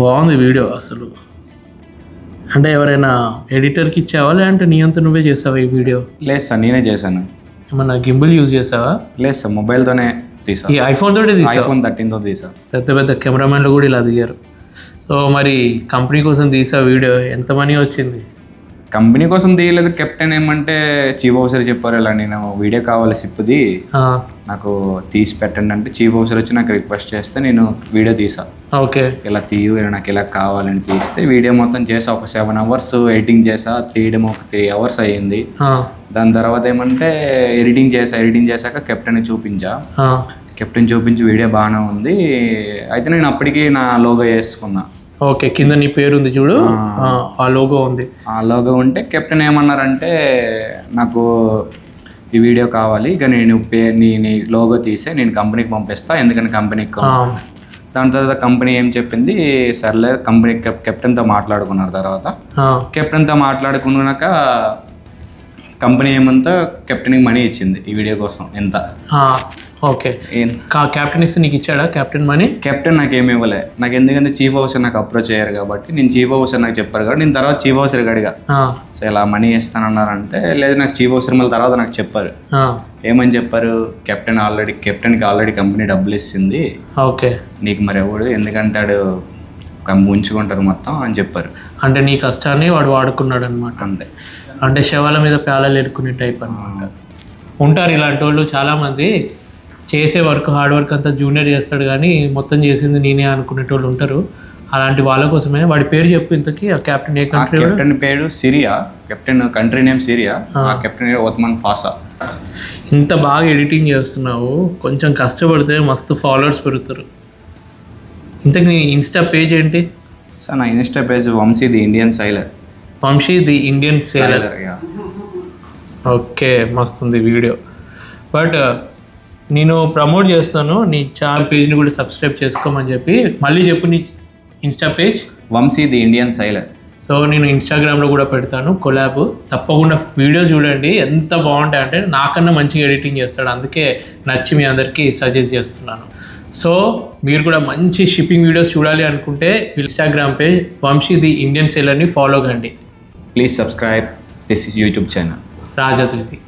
బాగుంది వీడియో అసలు. అంటే ఎవరైనా ఎడిటర్కి ఇచ్చావా లేదంటే నీ అంత నువ్వే చేసావా ఈ వీడియో? లేదు సార్, నేనే చేశాను. ఏమన్నా గింబుల్ యూజ్ చేసావా? లేదు సార్, మొబైల్తోనే తీసా. ఈ ఐఫోన్ తోటి తీసా? iPhone 13తో తీసా. పెద్ద పెద్ద కెమెరామెన్లు కూడా ఇలా దిగారు. సో మరి కంపెనీ కోసం తీసా వీడియో, ఎంత మనీ వచ్చింది? కంపెనీ కోసం తీయలేదు. కెప్టెన్ ఏమంటే చీఫ్ ఆఫీసర్ చెప్పారు, ఇలా నేను వీడియో కావాలి సిప్పుది, నాకు తీసి పెట్టండి అంటే చీఫ్ ఆఫీసర్ వచ్చి నాకు రిక్వెస్ట్ చేస్తే నేను వీడియో తీసా. ఓకే, ఇలా తీయు, ఇలా నాకు ఇలా కావాలని తీస్తే వీడియో మొత్తం చేసా. ఒక 7 hours ఎడిటింగ్ చేసా, తీయడం ఒక 3 hours అయ్యింది. దాని తర్వాత ఏమంటే ఎడిటింగ్ చేశాక కెప్టెన్ చూపించా. కెప్టెన్ చూపించి వీడియో బాగానే ఉంది. అయితే నేను అప్పటికి నా లోగో వేసుకున్నా. ఓకే, కింద నీ పేరు ఉంది చూడు, ఆ లోగో ఉంది. ఆ లోగో ఉంటే కెప్టెన్ ఏమన్నారంటే నాకు ఈ వీడియో కావాలి, ఇక నేను నీ లోగో తీసే నేను కంపెనీకి పంపిస్తా, ఎందుకంటే కంపెనీకి. దాని తర్వాత కంపెనీ ఏం చెప్పింది, సర్లే కంపెనీ కెప్టెన్తో మాట్లాడుకున్నారు. తర్వాత కెప్టెన్తో మాట్లాడుకున్నాక కంపెనీ ఏమంతా కెప్టెన్కి మనీ ఇచ్చింది ఈ వీడియో కోసం. ఎంత? ఓకే, క్యాప్టెన్ ఇస్తే నీకు ఇచ్చాడా కెప్టెన్ మనీ? కెప్టెన్ నాకు ఏమి ఇవ్వలే. నాకు ఎందుకంటే చీఫ్ ఆఫీసర్ నాకు అప్రోచ్ అయ్యారు కాబట్టి, నేను చీఫ్ ఆఫీసర్ నాకు చెప్పారు కాబట్టి నేను తర్వాత చీఫ్ ఆఫీసర్కి అడిగా, సో ఇలా మనీ ఇస్తానన్నారంటే లేదు నాకు చీఫ్ ఆఫీసర్ మళ్ళీ తర్వాత నాకు చెప్పారు. ఏమని చెప్పారు, కెప్టెన్కి ఆల్రెడీ కంపెనీ డబ్బులు ఇస్తుంది, ఓకే నీకు మరి ఎవడు ఎందుకంటే వాడు ఉంచుకుంటారు మొత్తం అని చెప్పారు. అంటే నీ కష్టాన్ని వాడు వాడుకున్నాడు అనమాట. అంతే, అంటే శవాల మీద పేలాలు ఎరుకునే టైప్ అనమాట. ఉంటారు ఇలాంటి వాళ్ళు చాలామంది, చేసే వర్క్ హార్డ్ వర్క్ అంతా జూనియర్ చేస్తాడు కానీ మొత్తం చేసింది నేనే అనుకునేటోళ్ళు ఉంటారు. అలాంటి వాళ్ళ కోసమే. వాడి పేరు చెప్పు ఇంతకీ. ఆ కెప్టెన్ ఏ కంట్రీ? కెప్టెన్ పేరు Syria. Captain country name Syria. ఆ కెప్టెన్ ఓత్మన్ ఫాసా. ఇంత బాగా ఎడిటింగ్ చేస్తున్నావు, కొంచెం కష్టపడితే మస్తు ఫాలోవర్స్ పెరుగుతారు. ఇంతకు నీ ఇన్స్టా పేజ్ ఏంటి? సార్ నా insta page Vamshi the Indian sailor. Vamshi the Indian sailor. Okay, మస్తుంది వీడియో. బట్ నేను ప్రమోట్ చేస్తాను, నీ ఛానల్ పేజ్ని కూడా సబ్స్క్రైబ్ చేసుకోమని చెప్పి. మళ్ళీ చెప్పు నీ insta page. Vamshi the Indian sailor. So నేను ఇన్స్టాగ్రామ్లో కూడా పెడతాను కొలాబ్. తప్పకుండా వీడియోస్ చూడండి, ఎంత బాగుంటాయి అంటే నాకన్నా మంచిగా ఎడిటింగ్ చేస్తాడు, అందుకే నచ్చి మీ అందరికీ సజెస్ట్ చేస్తున్నాను. సో మీరు కూడా మంచి షిప్పింగ్ వీడియోస్ చూడాలి అనుకుంటే Instagram page Vamshi the Indian సైలర్ని ఫాలో కండి. Please subscribe this YouTube channel రాజద్వితి.